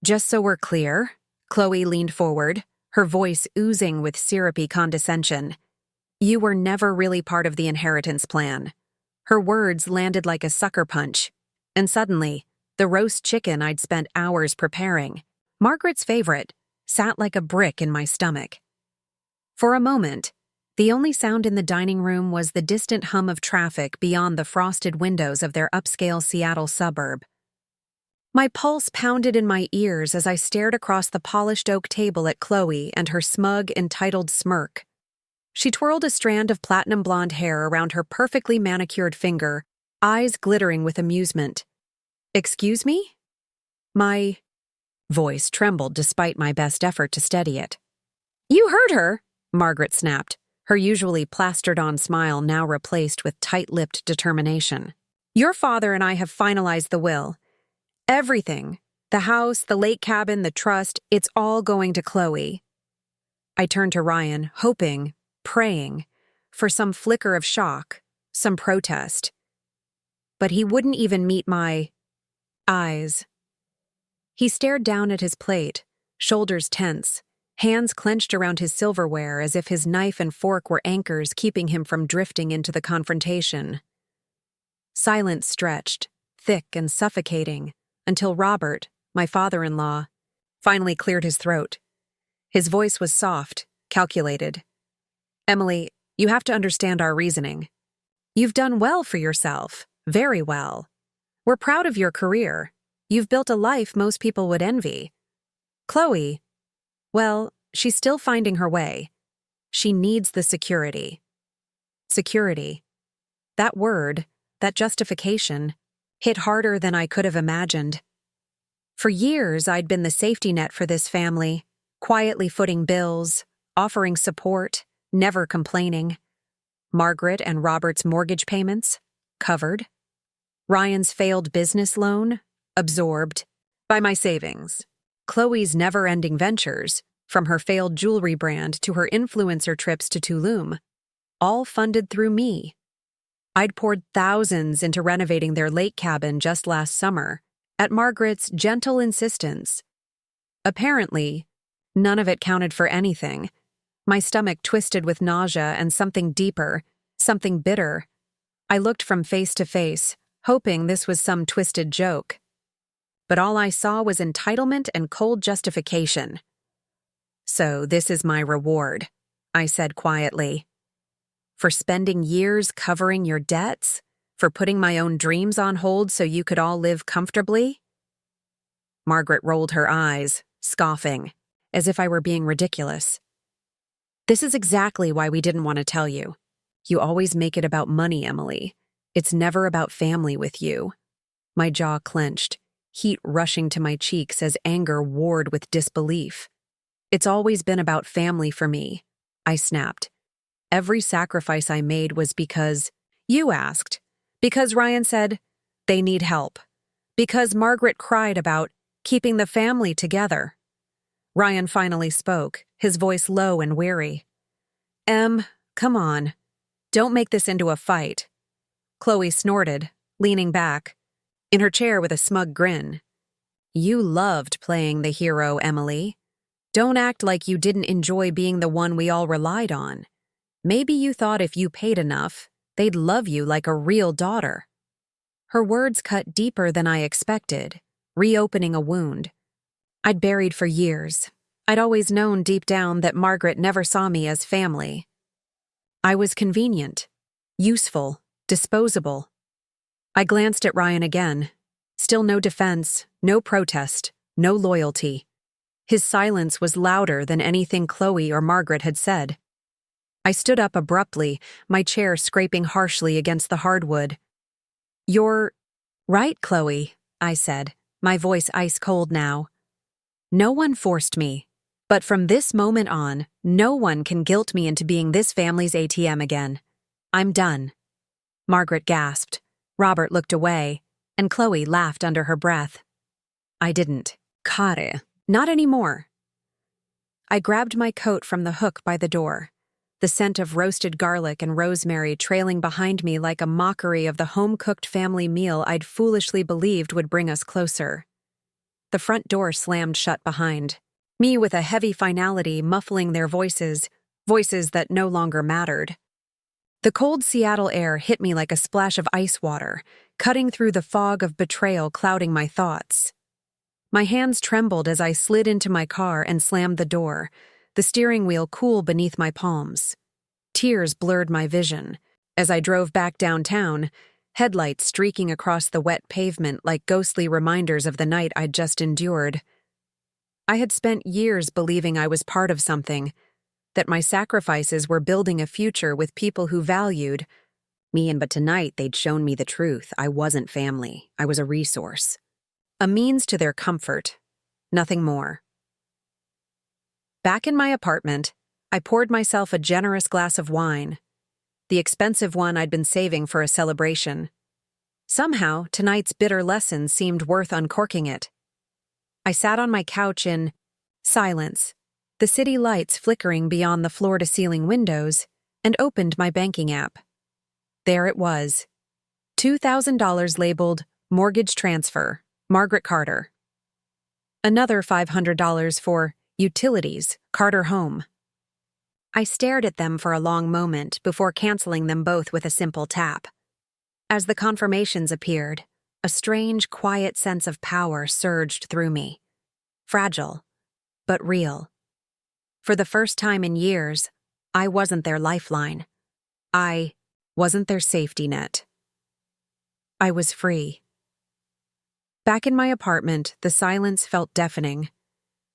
Just so we're clear, Chloe leaned forward, her voice oozing with syrupy condescension. You were never really part of the inheritance plan. Her words landed like a sucker punch, and suddenly, the roast chicken I'd spent hours preparing, Margaret's favorite, sat like a brick in my stomach. For a moment, the only sound in the dining room was the distant hum of traffic beyond the frosted windows of their upscale Seattle suburb. My pulse pounded in my ears as I stared across the polished oak table at Chloe and her smug, entitled smirk. She twirled a strand of platinum blonde hair around her perfectly manicured finger, eyes glittering with amusement. "Excuse me?" My voice trembled despite my best effort to steady it. "You heard her," Margaret snapped, her usually plastered-on smile now replaced with tight-lipped determination. "Your father and I have finalized the will. Everything, the house, the lake cabin, the trust, it's all going to Chloe." I turned to Ryan, hoping, praying, for some flicker of shock, some protest. But he wouldn't even meet my eyes. He stared down at his plate, shoulders tense, hands clenched around his silverware as if his knife and fork were anchors keeping him from drifting into the confrontation. Silence stretched, thick and suffocating, until Robert, my father-in-law, finally cleared his throat. His voice was soft, calculated. "Emily, you have to understand our reasoning. You've done well for yourself, very well. We're proud of your career. You've built a life most people would envy. Chloe, well, she's still finding her way. She needs the security." Security. That word, that justification, hit harder than I could have imagined. For years, I'd been the safety net for this family, quietly footing bills, offering support, never complaining. Margaret and Robert's mortgage payments, covered. Ryan's failed business loan, absorbed by my savings. Chloe's never-ending ventures, from her failed jewelry brand to her influencer trips to Tulum, all funded through me. I'd poured thousands into renovating their lake cabin just last summer, at Margaret's gentle insistence. Apparently, none of it counted for anything. My stomach twisted with nausea and something deeper, something bitter. I looked from face to face, hoping this was some twisted joke. But all I saw was entitlement and cold justification. "So this is my reward," I said quietly. "For spending years covering your debts? For putting my own dreams on hold so you could all live comfortably?" Margaret rolled her eyes, scoffing, as if I were being ridiculous. "This is exactly why we didn't want to tell you. You always make it about money, Emily. It's never about family with you." My jaw clenched, heat rushing to my cheeks as anger warred with disbelief. "It's always been about family for me," I snapped. "Every sacrifice I made was because you asked, because Ryan said they need help, because Margaret cried about keeping the family together." Ryan finally spoke, his voice low and weary. Come on. Don't make this into a fight." Chloe snorted, leaning back, in her chair with a smug grin. "You loved playing the hero, Emily. Don't act like you didn't enjoy being the one we all relied on. Maybe you thought if you paid enough, they'd love you like a real daughter." Her words cut deeper than I expected, reopening a wound I'd buried for years. I'd always known deep down that Margaret never saw me as family. I was convenient, useful, disposable. I glanced at Ryan again. Still no defense, no protest, no loyalty. His silence was louder than anything Chloe or Margaret had said. I stood up abruptly, my chair scraping harshly against the hardwood. "You're right, Chloe," I said, my voice ice-cold now. "No one forced me. But from this moment on, no one can guilt me into being this family's ATM again. I'm done." Margaret gasped. Robert looked away, and Chloe laughed under her breath. I didn't. "Kare, not anymore." I grabbed my coat from the hook by the door, the scent of roasted garlic and rosemary trailing behind me like a mockery of the home-cooked family meal I'd foolishly believed would bring us closer. the front door slammed shut behind me with a heavy finality muffling their voices that no longer mattered. The cold Seattle air hit me like a splash of ice water, cutting through the fog of betrayal clouding my thoughts. My hands trembled as I slid into my car and slammed the door, the steering wheel cool beneath my palms. Tears blurred my vision. As I drove back downtown, headlights streaking across the wet pavement like ghostly reminders of the night I'd just endured. I had spent years believing I was part of something, that my sacrifices were building a future with people who valued me, but tonight they'd shown me the truth. I wasn't family. I was a resource. A means to their comfort. Nothing more. Back in my apartment, I poured myself a generous glass of wine, the expensive one I'd been saving for a celebration. Somehow, tonight's bitter lesson seemed worth uncorking it. I sat on my couch in silence, the city lights flickering beyond the floor-to-ceiling windows, and opened my banking app. There it was. $2,000 labeled Mortgage Transfer, Margaret Carter. Another $500 for Utilities, Carter Home. I stared at them for a long moment before canceling them both with a simple tap. As the confirmations appeared, a strange, quiet sense of power surged through me. Fragile, but real. For the first time in years, I wasn't their lifeline. I wasn't their safety net. I was free. Back in my apartment, the silence felt deafening.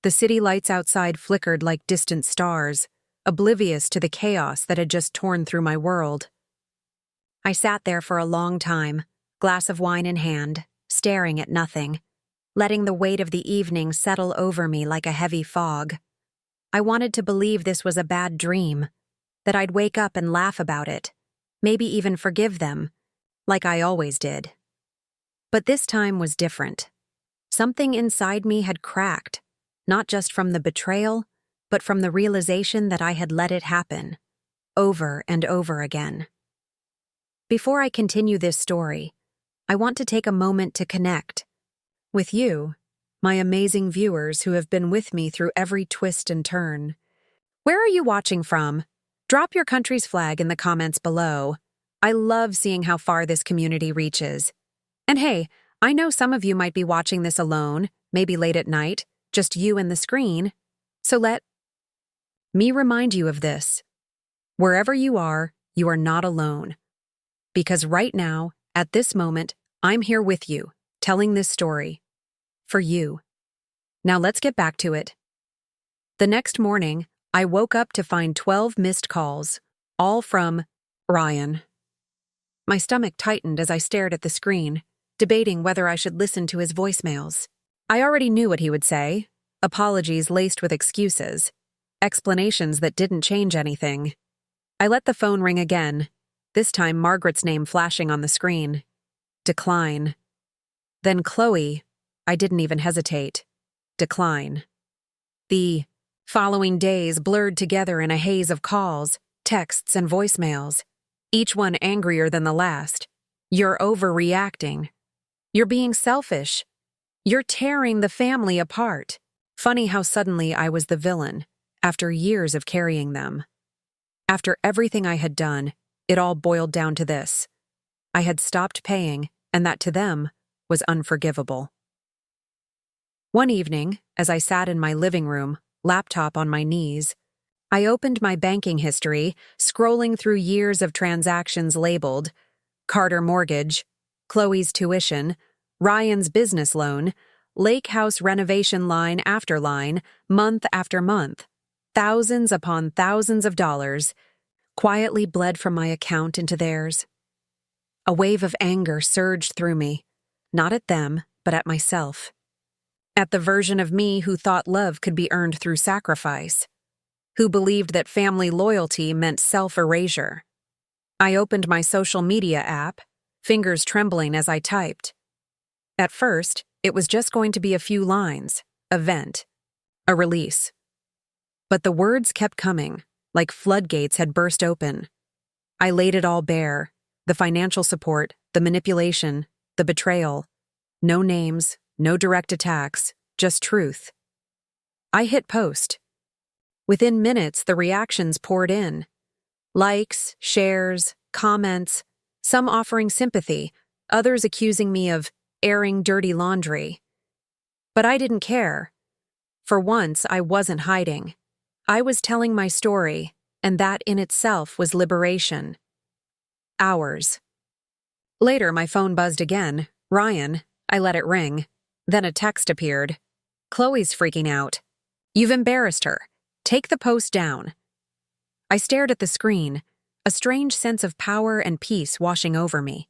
The city lights outside flickered like distant stars, oblivious to the chaos that had just torn through my world. I sat there for a long time, glass of wine in hand, staring at nothing, letting the weight of the evening settle over me like a heavy fog. I wanted to believe this was a bad dream, that I'd wake up and laugh about it, maybe even forgive them, like I always did. But this time was different. Something inside me had cracked, not just from the betrayal, but from the realization that I had let it happen, over and over again. Before I continue this story, I want to take a moment to connect with you, my amazing viewers who have been with me through every twist and turn. Where are you watching from? Drop your country's flag in the comments below. I love seeing how far this community reaches. And hey, I know some of you might be watching this alone, maybe late at night, just you and the screen. So let me remind you of this. Wherever you are not alone. Because right now, at this moment, I'm here with you, telling this story. For you. Now let's get back to it. The next morning, I woke up to find 12 missed calls, all from Ryan. My stomach tightened as I stared at the screen, debating whether I should listen to his voicemails. I already knew what he would say, apologies laced with excuses, explanations that didn't change anything. I let the phone ring again, this time Margaret's name flashing on the screen. Decline. Then Chloe, I didn't even hesitate. Decline. The following days blurred together in a haze of calls, texts, and voicemails, each one angrier than the last. You're overreacting. You're being selfish. You're tearing the family apart. Funny how suddenly I was the villain, after years of carrying them. After everything I had done, it all boiled down to this. I had stopped paying, and that to them was unforgivable. One evening, as I sat in my living room, laptop on my knees, I opened my banking history, scrolling through years of transactions labeled Carter Mortgage, Chloe's tuition, Ryan's business loan, Lake House renovation line after line, month after month. Thousands upon thousands of dollars quietly bled from my account into theirs. A wave of anger surged through me, not at them, but at myself. At the version of me who thought love could be earned through sacrifice, who believed that family loyalty meant self-erasure. I opened my social media app, fingers trembling as I typed. At first, it was just going to be a few lines, a vent, a release. But the words kept coming, like floodgates had burst open. I laid it all bare, the financial support, the manipulation, the betrayal. No names, no direct attacks, just truth. I hit post. Within minutes, the reactions poured in. Likes, shares, comments, some offering sympathy, others accusing me of airing dirty laundry. But I didn't care. For once, I wasn't hiding. I was telling my story, and that in itself was liberation. Hours. Later, my phone buzzed again. Ryan. I let it ring. Then a text appeared. Chloe's freaking out. You've embarrassed her. Take the post down. I stared at the screen, a strange sense of power and peace washing over me.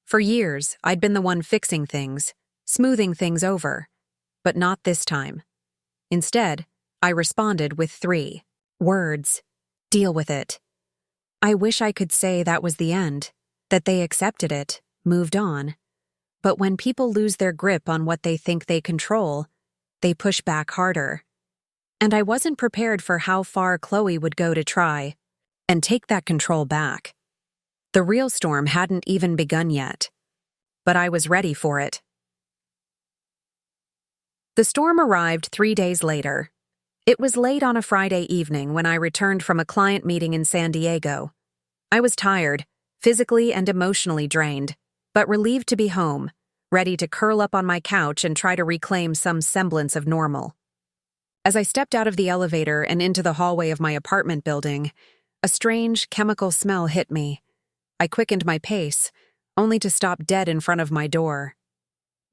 For years, I'd been the one fixing things, smoothing things over. But not this time. Instead, I responded with 3 words. Deal with it. I wish I could say that was the end, that they accepted it, moved on. But when people lose their grip on what they think they control, they push back harder. And I wasn't prepared for how far Chloe would go to try and take that control back. The real storm hadn't even begun yet, but I was ready for it. The storm arrived 3 days later. It was late on a Friday evening when I returned from a client meeting in San Diego. I was tired, physically and emotionally drained, but relieved to be home, ready to curl up on my couch and try to reclaim some semblance of normal. As I stepped out of the elevator and into the hallway of my apartment building, a strange chemical smell hit me. I quickened my pace, only to stop dead in front of my door.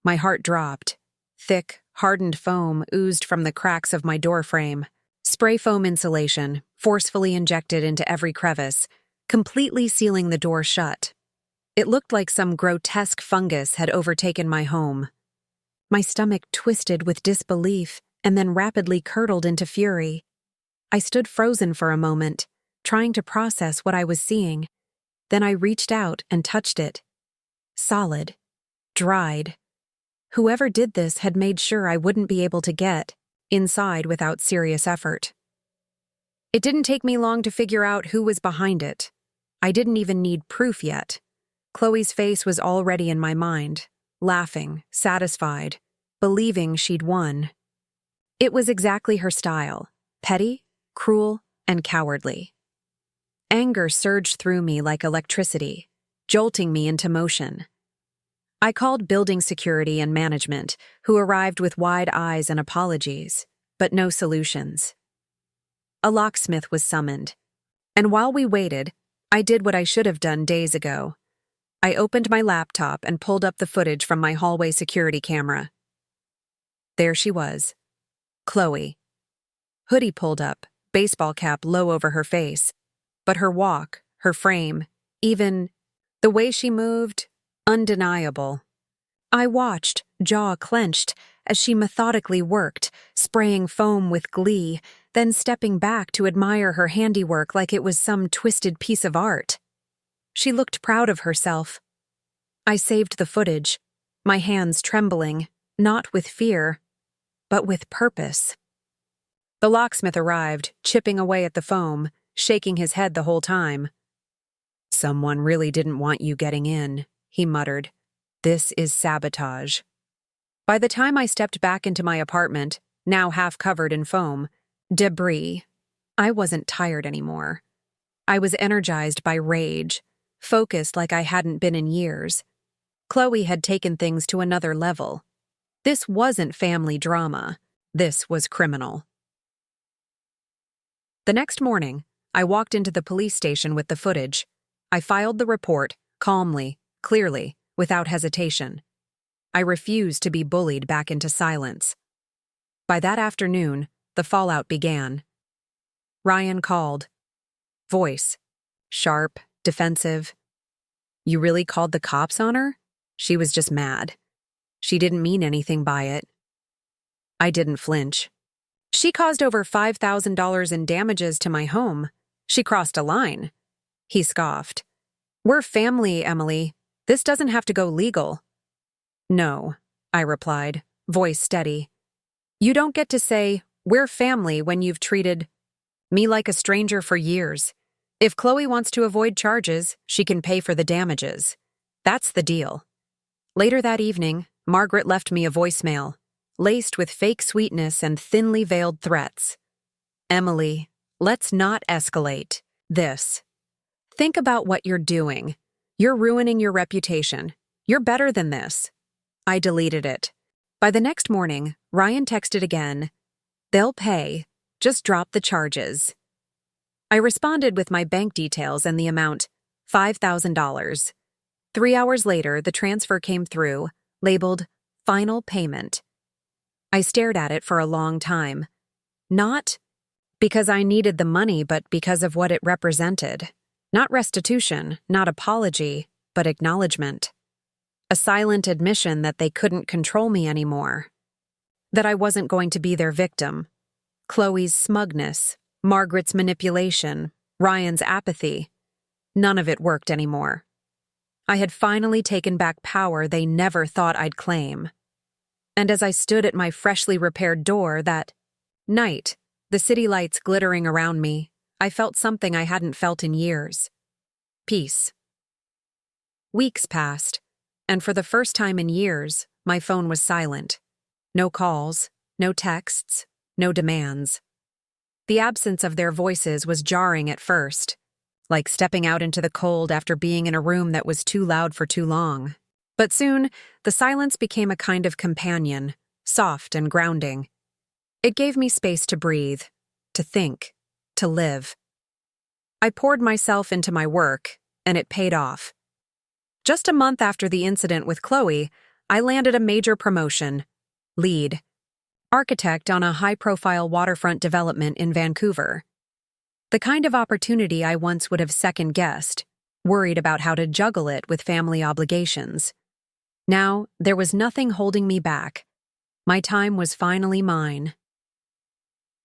My heart dropped. Thick, hardened foam oozed from the cracks of my door frame. Spray foam insulation, forcefully injected into every crevice, completely sealing the door shut. It looked like some grotesque fungus had overtaken my home. My stomach twisted with disbelief and then rapidly curdled into fury. I stood frozen for a moment, trying to process what I was seeing. Then I reached out and touched it. Solid. Dried. Whoever did this had made sure I wouldn't be able to get inside without serious effort. It didn't take me long to figure out who was behind it. I didn't even need proof yet. Chloe's face was already in my mind, laughing, satisfied, believing she'd won. It was exactly her style, petty, cruel, and cowardly. Anger surged through me like electricity, jolting me into motion. I called building security and management, who arrived with wide eyes and apologies, but no solutions. A locksmith was summoned, and while we waited, I did what I should have done days ago. I opened my laptop and pulled up the footage from my hallway security camera. There she was. Chloe. Hoodie pulled up, baseball cap low over her face, but her walk, her frame, even the way she moved, undeniable. I watched, jaw clenched, as she methodically worked, spraying foam with glee, then stepping back to admire her handiwork like it was some twisted piece of art. She looked proud of herself. I saved the footage, my hands trembling, not with fear, but with purpose. The locksmith arrived, chipping away at the foam, shaking his head the whole time. "Someone really didn't want you getting in," he muttered. "This is sabotage." By the time I stepped back into my apartment, now half covered in foam, debris, I wasn't tired anymore. I was energized by rage, focused like I hadn't been in years. Chloe had taken things to another level. This wasn't family drama. This was criminal. The next morning, I walked into the police station with the footage. I filed the report, calmly, clearly, without hesitation. I refused to be bullied back into silence. By that afternoon, the fallout began. Ryan called. Voice. Sharp, defensive. "You really called the cops on her?" She was just mad. She didn't mean anything by it. I didn't flinch. "She caused over $5,000 in damages to my home. She crossed a line." He scoffed. "We're family, Emily. This doesn't have to go legal." "No," I replied, voice steady. "You don't get to say, 'We're family' when you've treated me like a stranger for years. If Chloe wants to avoid charges, she can pay for the damages. That's the deal." Later that evening, Margaret left me a voicemail. laced with fake sweetness and thinly veiled threats. Emily, let's not escalate this. Think about what you're doing. You're ruining your reputation. You're better than this. I deleted it. By the next morning, Ryan texted again. They'll pay. Just drop the charges. I responded with my bank details and the amount, $5,000. 3 hours later, the transfer came through, labeled Final Payment. I stared at it for a long time. Not because I needed the money, but because of what it represented. Not restitution, not apology, but acknowledgement. A silent admission that they couldn't control me anymore. That I wasn't going to be their victim. Chloe's smugness, Margaret's manipulation, Ryan's apathy. None of it worked anymore. I had finally taken back power they never thought I'd claim. And as I stood at my freshly repaired door that night, the city lights glittering around me, I felt something I hadn't felt in years. Peace. Weeks passed, and for the first time in years, my phone was silent. No calls, no texts, no demands. The absence of their voices was jarring at first, like stepping out into the cold after being in a room that was too loud for too long. But soon, the silence became a kind of companion, soft and grounding. It gave me space to breathe, to think, to live. I poured myself into my work, and it paid off. Just a month after the incident with Chloe, I landed a major promotion. Lead. Architect on a high-profile waterfront development in Vancouver. The kind of opportunity I once would have second-guessed, worried about how to juggle it with family obligations. Now, there was nothing holding me back. My time was finally mine.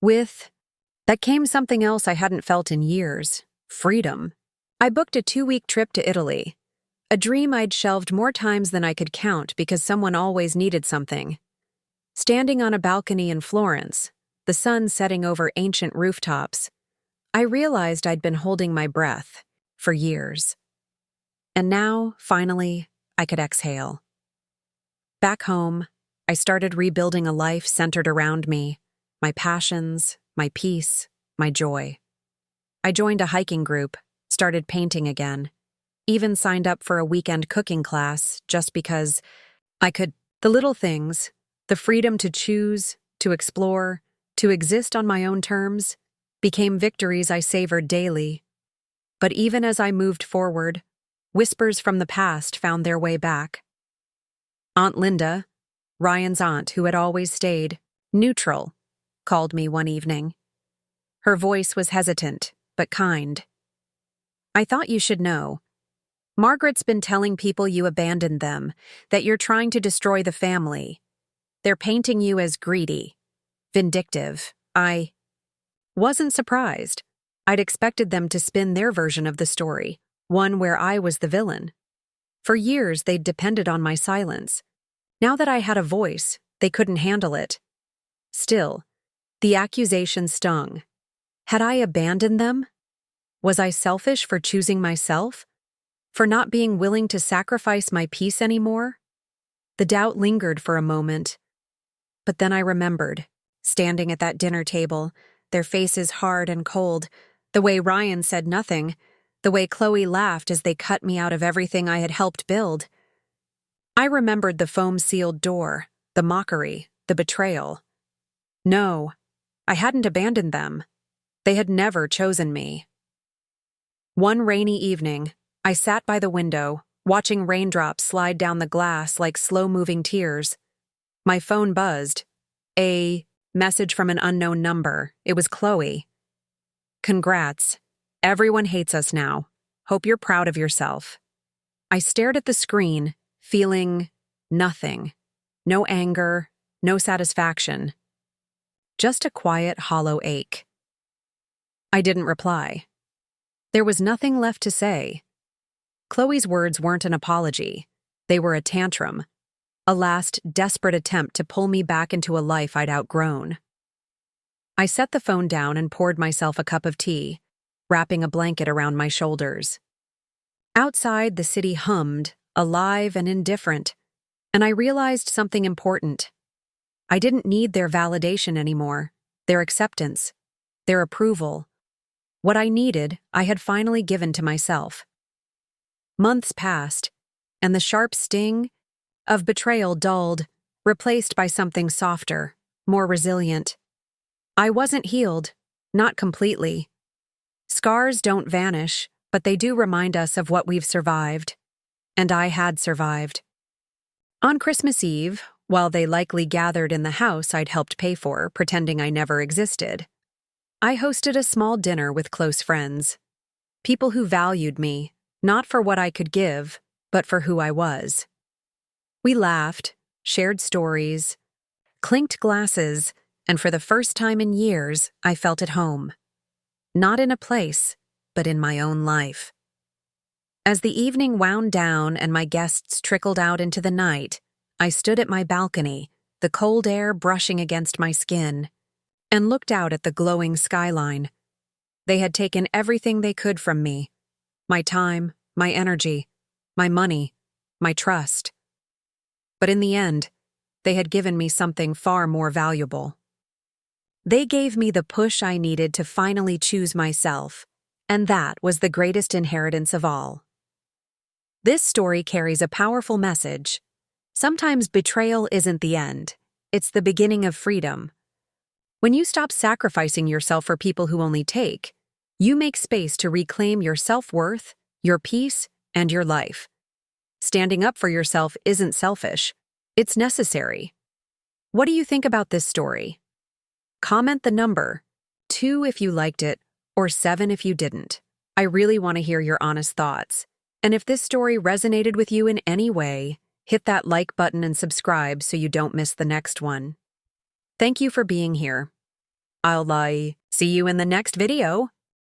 With that came something else I hadn't felt in years, freedom. I booked a 2-week trip to Italy, a dream I'd shelved more times than I could count because someone always needed something. Standing on a balcony in Florence, the sun setting over ancient rooftops, I realized I'd been holding my breath for years. And now, finally, I could exhale. Back home, I started rebuilding a life centered around me, my passions, my peace, my joy. I joined a hiking group, started painting again, even signed up for a weekend cooking class just because I could. The little things, the freedom to choose, to explore, to exist on my own terms, became victories I savored daily. But even as I moved forward, whispers from the past found their way back. Aunt Linda, Ryan's aunt who had always stayed neutral, called me one evening. Her voice was hesitant, but kind. I thought you should know. Margaret's been telling people you abandoned them, that you're trying to destroy the family. They're painting you as greedy, vindictive. I wasn't surprised. I'd expected them to spin their version of the story, one where I was the villain. For years, they'd depended on my silence. Now that I had a voice, they couldn't handle it. Still, the accusation stung. Had I abandoned them? Was I selfish for choosing myself? For not being willing to sacrifice my peace anymore? The doubt lingered for a moment. But then I remembered, standing at that dinner table, their faces hard and cold, the way Ryan said nothing, the way Chloe laughed as they cut me out of everything I had helped build. I remembered the foam-sealed door, the mockery, the betrayal. No, I hadn't abandoned them. They had never chosen me. One rainy evening, I sat by the window, watching raindrops slide down the glass like slow-moving tears. My phone buzzed. A message from an unknown number. It was Chloe. Congrats. Everyone hates us now. Hope you're proud of yourself. I stared at the screen, feeling nothing. No anger, no satisfaction. Just a quiet, hollow ache. I didn't reply. There was nothing left to say. Chloe's words weren't an apology. They were a tantrum. A last, desperate attempt to pull me back into a life I'd outgrown. I set the phone down and poured myself a cup of tea, wrapping a blanket around my shoulders. Outside, the city hummed, alive and indifferent, and I realized something important. I didn't need their validation anymore, their acceptance, their approval. What I needed, I had finally given to myself. Months passed, and the sharp sting of betrayal dulled, replaced by something softer, more resilient. I wasn't healed, not completely. Scars don't vanish, but they do remind us of what we've survived. And I had survived. On Christmas Eve, while they likely gathered in the house I'd helped pay for, pretending I never existed, I hosted a small dinner with close friends. People who valued me, not for what I could give, but for who I was. We laughed, shared stories, clinked glasses, and for the first time in years, I felt at home. Not in a place, but in my own life. As the evening wound down and my guests trickled out into the night, I stood at my balcony, the cold air brushing against my skin, and looked out at the glowing skyline. They had taken everything they could from me: my time, my energy, my money, my trust. But in the end, they had given me something far more valuable. They gave me the push I needed to finally choose myself, and that was the greatest inheritance of all. This story carries a powerful message. Sometimes betrayal isn't the end, it's the beginning of freedom. When you stop sacrificing yourself for people who only take, you make space to reclaim your self-worth, your peace, and your life. Standing up for yourself isn't selfish, it's necessary. What do you think about this story? Comment the number, 2 if you liked it, or 7 if you didn't. I really want to hear your honest thoughts. And if this story resonated with you in any way, hit that like button and subscribe so you don't miss the next one. Thank you for being here. I'll see you in the next video.